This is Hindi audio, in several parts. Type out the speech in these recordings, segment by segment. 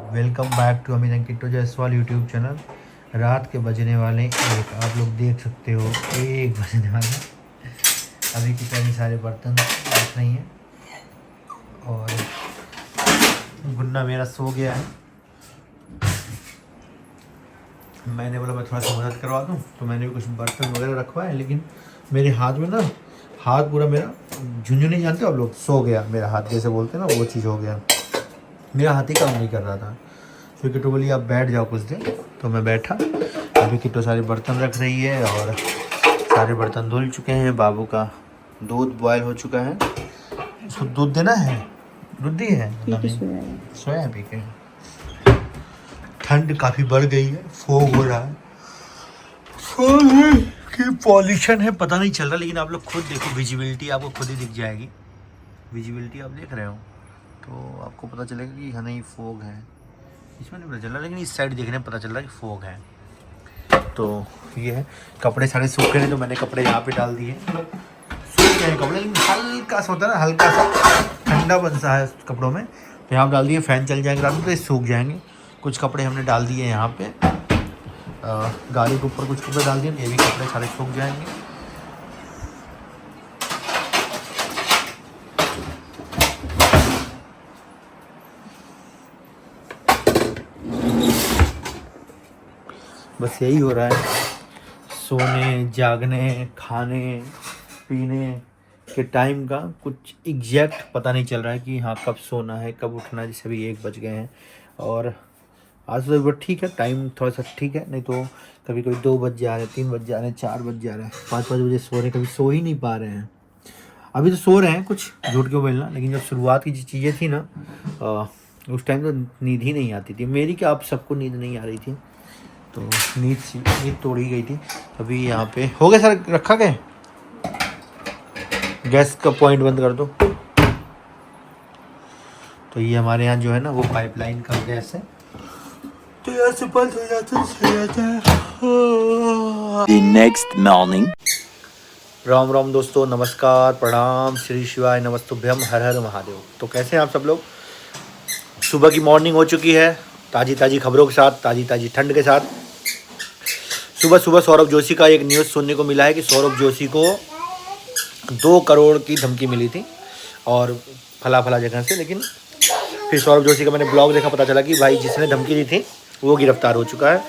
Welcome back to Amit Kittu Jaiswal YouTube channel. रात के बजने वाले एक, आप लोग देख सकते हो 1 बजने वाला। अभी की कई सारे बर्तन दिख रही हैं और गुन्ना मेरा सो गया है। मैंने बोला मैं थोड़ा सा मदद करवा दूँ, तो मैंने भी कुछ बर्तन वगैरह रखवाए, लेकिन मेरे हाथ में ना, हाथ पूरा मेरा झुंझुनी जानते हो आप लोग, सो गया मेरा हाथ, जैसे बोलते हैं ना वो चीज़ हो गया। मेरा हाथ ही काम नहीं कर रहा था, फिर किट्टू बोली आप बैठ जाओ कुछ देर, तो मैं बैठा। अभी किट्टू सारे बर्तन रख रही है और सारे बर्तन धुल चुके हैं। बाबू का दूध बॉयल हो चुका है, उसको दूध देना है, दूध दी है, सोया है पी के। ठंड काफ़ी बढ़ गई है, फोग हो रहा है, फोग है कि पॉल्यूशन है पता नहीं चल रहा, लेकिन आप लोग खुद देखो, विजिबिलिटी आपको खुद ही दिख जाएगी। विजिबिलिटी आप देख रहे हो तो आपको पता चलेगा कि हाँ नहीं फोग है, इसमें नहीं पता चल रहा, लेकिन इस साइड देखने में पता चल रहा है कि फोग है। तो ये है, कपड़े सारे सूख गए, तो मैंने कपड़े यहाँ पे डाल दिए। सूख गए कपड़े, लेकिन हल्का सा होता है ना, हल्का सा ठंडा बन सा है कपड़ों में, तो यहाँ डाल दिए। फैन चल जाएंगे रात में तो ये सूख जाएंगे। कुछ कपड़े हमने डाल दिए यहाँ पे, गाड़ी के ऊपर कुछ कपड़े डाल दिए, ये भी कपड़े सारे सूख जाएंगे। बस यही हो रहा है, सोने जागने खाने पीने के टाइम का कुछ एग्जैक्ट पता नहीं चल रहा है कि हाँ कब सोना है कब उठना है। जैसे अभी 1 बज गए हैं और आज तो ठीक है, टाइम थोड़ा सा ठीक है, नहीं तो कभी कभी 2 बज जा रहे हैं, 3 बज जा रहे हैं, 4 बज जा रहे हैं, 5 बजे सो रहे हैं, कभी सो ही नहीं पा रहे हैं। अभी तो सो रहे हैं, कुछ झूठ क्यों बोलना, लेकिन जब शुरुआत की चीज़ें थी ना, उस टाइम तो नींद ही नहीं आती थी मेरी, क्या आप सबको नींद नहीं आ रही थी, तो नींद तोड़ी गई थी। अभी यहाँ पे हो गया सर, रखा गया, गैस का पॉइंट बंद कर दो। तो ये हमारे यहाँ जो है ना वो पाइपलाइन का गैस है, तो यहाँ से बंद हो जाता है, सही जाता है। Next morning. राम राम दोस्तों, नमस्कार, प्रणाम, श्री शिवाय, नमस्तुभ्यम, हर हर महादेव। तो कैसे हैं आप सब लोग? सुबह की मॉर्निंग हो चुकी है, ताज़ी ताज़ी खबरों के साथ, ताज़ी ताज़ी ठंड के साथ। सुबह सुबह सौरभ जोशी का एक न्यूज़ सुनने को मिला है कि सौरभ जोशी को 2 करोड़ की धमकी मिली थी और फला जगह से, लेकिन फिर सौरभ जोशी का मैंने ब्लॉग देखा, पता चला कि भाई जिसने धमकी दी थी वो गिरफ्तार हो चुका है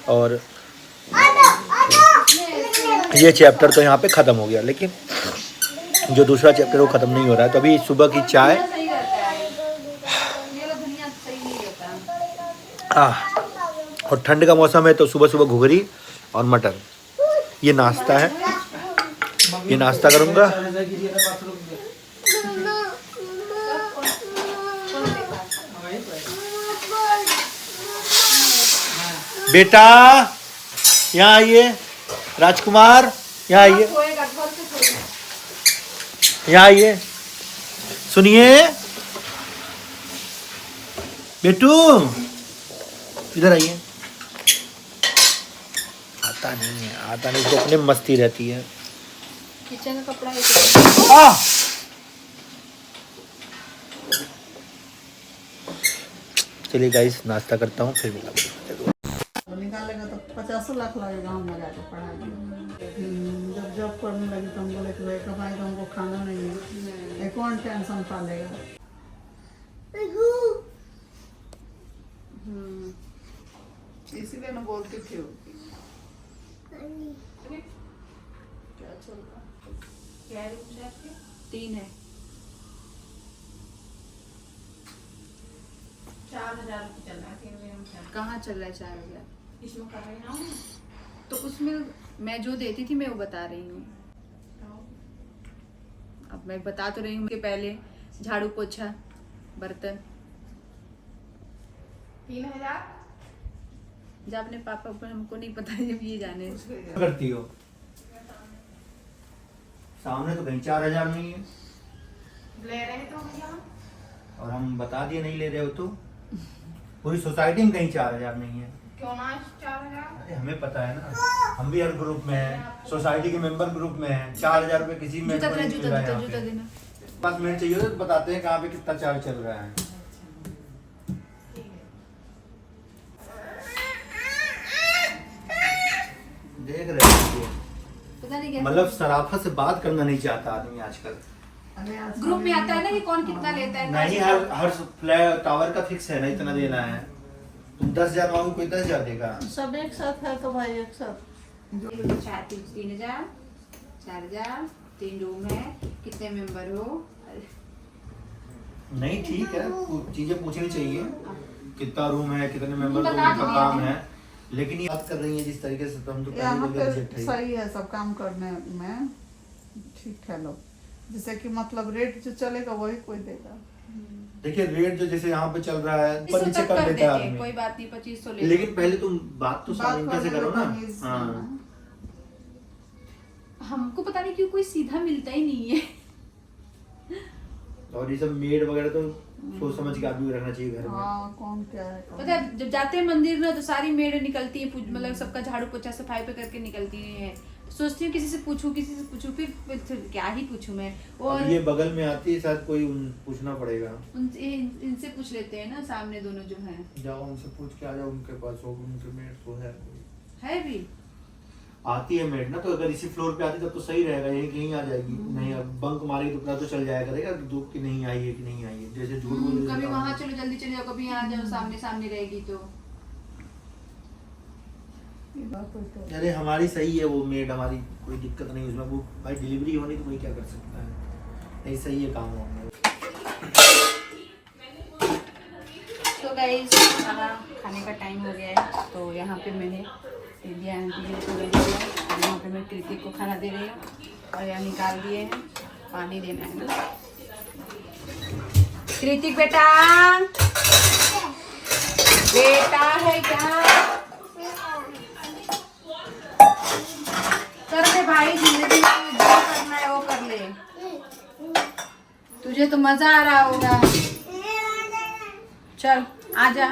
और ये चैप्टर तो यहाँ पे ख़त्म हो गया, लेकिन जो दूसरा चैप्टर वो ख़त्म नहीं हो रहा है। तो अभी सुबह की चाय और ठंड का मौसम है तो सुबह सुबह घुघरी और मटर, ये नाश्ता है, ये नाश्ता करूँगा। बेटा यहाँ आइए, राजकुमार यहाँ आइए, यहाँ आइए, सुनिए बेटू, इधर आइए। आता नहीं, तो अपने मस्ती रहती है। किचन का कपड़ा चलिए गाइस, नाश्ता करता हूँ, फिर मिला। निकालेगा तो 50 लाख लगेगा हम लगा के पढ़ाई। जब जॉब करने लगी तो हम बोले कि भाई कमाई तो हमको खाना नहीं है, कौन टेंशन पालेगा। इसीलिए ना बोलती थी क्या चल रहा, क्या रूम है? 3 है, 4,000 रुपये चल रहा है, 3 रूम का। कहाँ चल रहा है 4,000? इसमें कर रही ना, तो उसमें मैं जो देती थी मैं वो बता रही हूँ। अब मैं बता तो रही हूँ कि पहले झाड़ू पोछा बर्तन 3,000 जब अपने पापा पर, हमको नहीं पता, जब ये जाने करती हो सामने तो कहीं 4,000 नहीं है, ले रहे तो भैया, और हम बता दिए नहीं ले रहे हो, तो पूरी सोसाइटी में कहीं 4,000 नहीं है। क्यों ना 4,000? अरे हमें पता है ना, हम भी हर ग्रुप में हैं, सोसाइटी के मेंबर ग्रुप में हैं। 4,000 रुपये किसी में जूता नहीं मिल रहा है यहाँ जूता पे। देना। 5 मिनट चाहिए तो बताते हैं कहाँ पे कितना चार्ज चल रहा है। देख रहे हैं पता नहीं कैसे मतलब शराफत से बात करना नहीं चाहता आदमी आजकल। अरे आज ग्रुप में आता है ना कि कौन कितना लेता है। नहीं, हर फ्लैट टावर का फिक्स है ना, इतना देना है। तुम 10,000 मांगो, कोई 10,000 देगा। सब एक साथ है तो भाई एक साथ 3,000 4,000 3 रूम है, कितने मेंबर हो। नहीं ठीक है, चीजें पूछनी चाहिए, कितना रूम है, कितने मेंबर बता का दिए काम हैं। है। लेकिन ये बात कर रही है जिस तरीके से, तो हम तो यहाँ पहले पे रिजेक्ट है। सही है सब काम करने में, ठीक है लोग। जैसे कि मतलब रेट जो चलेगा वही कोई देगा। देखिए रेट जो जैसे यहाँ पे चल रहा है, ऊपर 2500 नीचे तक कर कर देता है देते, कोई आदमी। बात नहीं 2500 ले लेकिन पहले तुम बात तो बात शालीनता से करने करो में ना। तमीज हाँ, हमको पता नहीं क्यों कोई सीधा मिलता ही नहीं है। और ये सब मेड वगैरह तो सोच समझ के आदमी को रखना चाहिए घर में। हाँ कौन क्या है पता है जब जाते हैं मंदिर ना तो सारी मेड निकलती है, मतलब सबका झाड़ू पोछा सफाई पे करके निकलती है। सोचती हूँ किसी से पूछूं फिर क्या ही पूछूं मैं। और अब ये बगल में आती है, शायद कोई पूछना पड़ेगा। इनसे पूछ लेते हैं ना, सामने दोनों जो हैं। जाओ उनसे पूछ के आ जाओ, उनके पास होगा, उनके मेड तो है कोई। है भी आती है मेड ना, तो अगर इसी फ्लोर पे आती तब तो सही रहेगा, यही कहीं आ जाएगी। नहीं अब बंक मारेगी तो पता तो चल जाया करेगा कि नहीं आई है कि नहीं आई है। जैसे झूठ बोल कभी वहाँ चलो जल्दी चले जाओ, कभी यहाँ जाओ, सामने सामने रहेगी तो। ये बात होई तो अरे हमारी सही है वो मेड, हमारी कोई दिक्कत नहीं उसमें। वो भाई डिलीवरी होनी तो कोई क्या कर सकता है। नहीं सही है काम होंगे। तो गाइस खाने का टाइम हो गया है, तो यहाँ पे मैंने दे दिया आंटी जी को दे दिया है। और यहाँ पे मैं कृतिक को खाना दे रही हूँ और यहाँ निकाल दिए हैं, पानी देना है ना। कृतिक बेटा, बेटा है क्या? कर ले भाई, जिंदगी में जो करना है वो कर ले। तुझे तो मजा आ रहा होगा। चल आजा,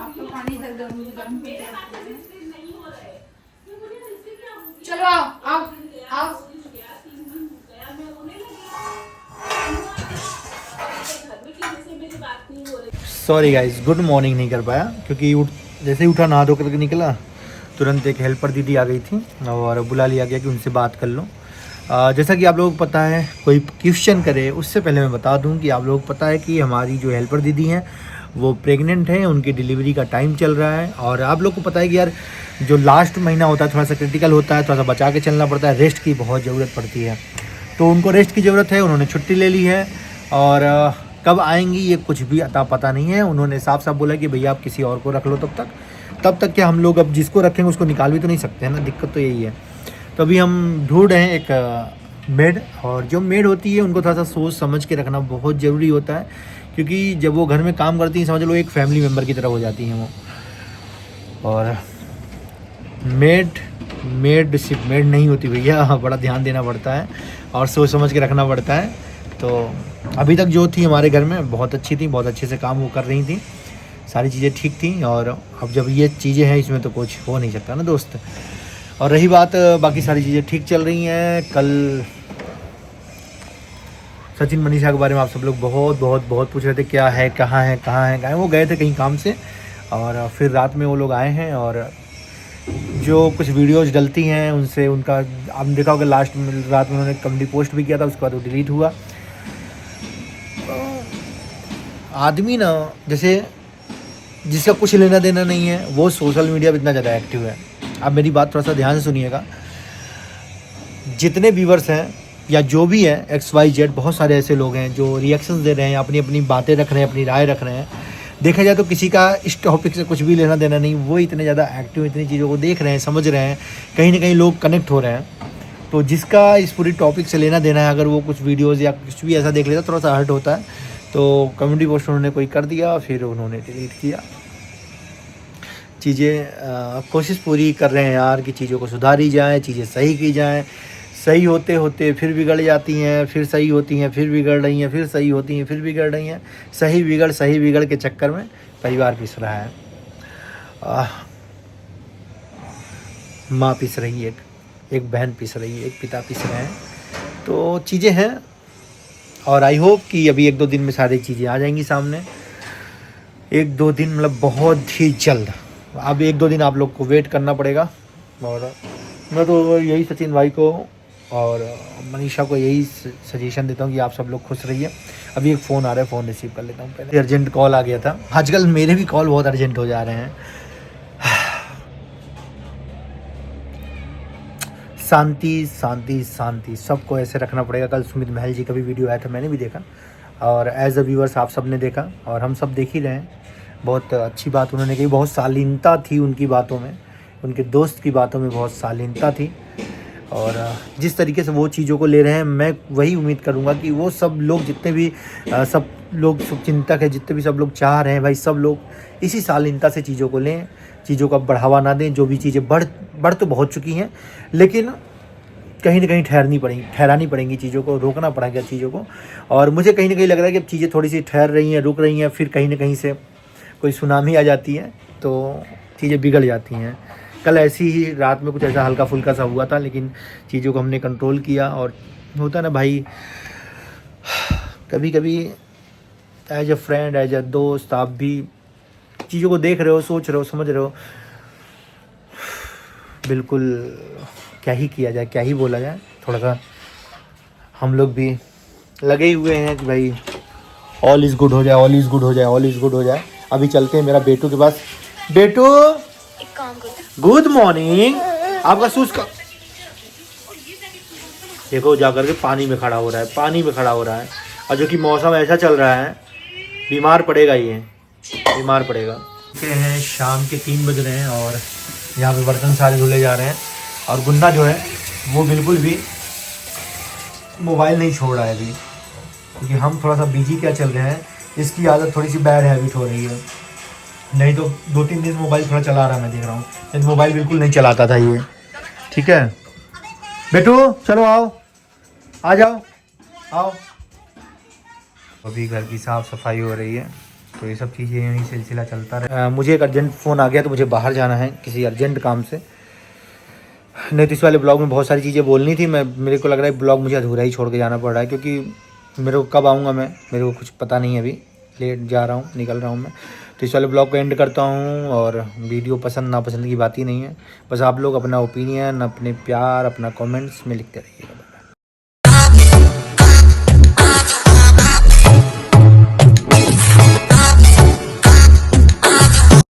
आपको पानी इधर गर्म चलो आओ आओ आओ। सॉरी गाइस, गुड मॉर्निंग नहीं कर पाया क्योंकि जैसे ही उठा नहा धो करके निकला, तुरंत एक हेल्पर दीदी आ गई थी और बुला लिया गया कि उनसे बात कर लो। जैसा कि आप लोगों को पता है, कोई क्वेश्चन करे उससे पहले मैं बता दूं कि आप लोगों को पता है कि हमारी जो हेल्पर दीदी हैं वो प्रेग्नेंट हैं, उनकी डिलीवरी का टाइम चल रहा है। और आप लोग को पता है कि यार जो लास्ट महीना होता है थोड़ा सा क्रिटिकल होता है, थोड़ा सा बचा के चलना पड़ता है, रेस्ट की बहुत ज़रूरत पड़ती है। तो उनको रेस्ट की ज़रूरत है, उन्होंने छुट्टी ले ली है। और कब आएंगी ये कुछ भी अता पता नहीं है। उन्होंने साफ साफ बोला कि भैया आप किसी और को रख लो तब तक क्या हम लोग अब जिसको रखेंगे उसको निकाल भी तो नहीं सकते हैं ना, दिक्कत तो यही है। तो अभी हम ढूंढ रहे हैं एक मेड, और जो मेड होती है उनको थोड़ा सा सोच समझ के रखना बहुत ज़रूरी होता है, क्योंकि जब वो घर में काम करती हैं समझ लो एक फैमिली मेम्बर की तरह हो जाती हैं वो। और मेड सिर्फ मेड नहीं होती भैया, बड़ा ध्यान देना पड़ता है और सोच समझ के रखना पड़ता है। तो अभी तक जो थी हमारे घर में बहुत अच्छी थी, बहुत अच्छे से काम वो कर रही थी, सारी चीज़ें ठीक थी। और अब जब ये चीज़ें हैं इसमें तो कुछ हो नहीं सकता ना दोस्त। और रही बात बाकी सारी चीज़ें ठीक चल रही हैं। कल सचिन मनीषा के बारे में आप सब लोग बहुत पूछ रहे थे, क्या है, कहाँ है। वो गए थे कहीं काम से और फिर रात में वो लोग आए हैं। और जो कुछ वीडियोस डलती हैं उनसे उनका आपने देखा होगा, लास्ट में रात में उन्होंने कमेडी पोस्ट भी किया था, उसके बाद वो डिलीट हुआ। आदमी ना जैसे जिसका कुछ लेना देना नहीं है वो सोशल मीडिया पर इतना ज़्यादा एक्टिव है। आप मेरी बात थोड़ा सा ध्यान से सुनिएगा। जितने व्यूवर्स हैं या जो भी है XYZ, बहुत सारे ऐसे लोग हैं जो रिएक्शंस दे रहे हैं, अपनी अपनी बातें रख रहे हैं, अपनी राय रख रहे हैं। देखा जाए तो किसी का इस टॉपिक से कुछ भी लेना देना नहीं, वो इतने ज़्यादा एक्टिव, इतनी चीज़ों को देख रहे हैं, समझ रहे हैं, कहीं ना कहीं लोग कनेक्ट हो रहे हैं। तो जिसका इस पूरी टॉपिक से लेना देना है, अगर वो कुछ वीडियोज़ या कुछ भी ऐसा देख लेता थोड़ा सा हर्ट होता है, तो कमेडी पोस्ट उन्होंने कोई कर दिया, फिर उन्होंने डिलीट किया। चीज़ें कोशिश पूरी कर रहे हैं यार कि चीज़ों को सुधारी जाए, चीज़ें सही की जाएँ। सही होते होते फिर बिगड़ जाती हैं, फिर सही होती हैं, फिर बिगड़ रही हैं, फिर सही होती हैं, फिर बिगड़ रही हैं। सही बिगड़ के चक्कर में परिवार पिस रहा है। माँ पिस रही है, एक बहन पिस रही है, एक पिता पिस रहे हैं। तो चीज़ें हैं और आई होप कि अभी 1-2 दिन में सारी चीज़ें आ जाएंगी सामने। 1-2 दिन मतलब बहुत ही जल्द। अब 1-2 दिन आप लोग को वेट करना पड़ेगा और मैं तो यही सचिन भाई को और मनीषा को यही सजेशन देता हूँ कि आप सब लोग खुश रहिए। अभी एक फ़ोन आ रहा है, फ़ोन रिसीव कर लेता हूँ। पहले अर्जेंट कॉल आ गया था। आजकल मेरे भी कॉल बहुत अर्जेंट हो जा रहे हैं। शांति शांति शांति, सबको ऐसे रखना पड़ेगा। कल सुमित महल जी का भी वीडियो आया था, मैंने भी देखा और एज अ व्यूअर्स आप सब ने देखा और हम सब देख ही रहे हैं। बहुत अच्छी बात उन्होंने कही, बहुत शालीनता थी उनकी बातों में, उनके दोस्त की बातों में बहुत शालीनता थी। और जिस तरीके से वो चीज़ों को ले रहे हैं, मैं वही उम्मीद करूँगा कि वो सब लोग जितने भी सब लोग शुभचिंतक है, जितने भी सब लोग चाह रहे हैं भाई, सब लोग इसी शालीनता से चीज़ों को लें, चीज़ों का बढ़ावा ना दें। जो भी चीज़ें बढ़ तो बहुत चुकी हैं, लेकिन कहीं ना कहीं ठहरानी पड़ेंगी चीज़ों को, रोकना पड़ेगा चीज़ों को। और मुझे कहीं ना कहीं लग रहा है कि अब चीज़ें थोड़ी सी ठहर रही हैं, रुक रही हैं, फिर कहीं ना कहीं से कोई सुनामी आ जाती है तो चीज़ें बिगड़ जाती हैं। कल ऐसी ही रात में कुछ ऐसा हल्का फुल्का सा हुआ था, लेकिन चीज़ों को हमने कंट्रोल किया। और होता ना भाई, कभी कभी as a friend, as a दोस्त, आप भी चीज़ों को देख रहे हो, सोच रहे हो, समझ रहे हो, बिल्कुल क्या ही किया जाए, क्या ही बोला जाए। थोड़ा सा हम लोग भी लगे ही हुए हैं कि भाई ऑल इज़ गुड हो जाए, ऑल इज़ गुड हो जाए, ऑल इज़ गुड हो जाए। अभी चलते हैं मेरा बेटू के पास। बेटू गुड मॉर्निंग। आपका शूज का देखो, जा करके पानी में खड़ा हो रहा है, पानी में खड़ा हो रहा है। और जो कि मौसम ऐसा चल रहा है, बीमार पड़ेगा, ये बीमार पड़ेगा। हैं शाम के 3 बज रहे हैं और यहाँ पे बर्तन सारे धुले जा रहे हैं। और गुन्ना जो है वो बिल्कुल भी मोबाइल नहीं छोड़ रहा है अभी, क्योंकि हम थोड़ा सा बिजी क्या चल रहे हैं। इसकी आदत थोड़ी सी बैड हैबिट हो रही है, नहीं तो 2-3 दिन मोबाइल थोड़ा चला रहा है, मैं देख रहा हूँ। लेकिन मोबाइल बिल्कुल नहीं चलाता था ये। ठीक है बेटू, चलो आओ, आ जाओ, आओ। अभी घर की साफ़ सफाई हो रही है, तो ये सब चीज़ें यही सिलसिला चलता रहा। मुझे एक अर्जेंट फ़ोन आ गया, तो मुझे बाहर जाना है किसी अर्जेंट काम से। नहीं तो इस वाले ब्लॉग में बहुत सारी चीज़ें बोलनी थी। मेरे को लग रहा है ब्लॉग मुझे अधूरा ही छोड़ के जाना पड़ रहा है, क्योंकि मेरे को कब आऊँगा मैं, मेरे को कुछ पता नहीं है। अभी लेट जा रहा हूँ, निकल रहा हूँ मैं। तो इस वाले ब्लॉग को एंड करता हूँ। और वीडियो पसंद नापसंद की बात ही नहीं है, बस आप लोग अपना ओपिनियन, अपने प्यार, अपना कमेंट्स में लिखते रहिएगा।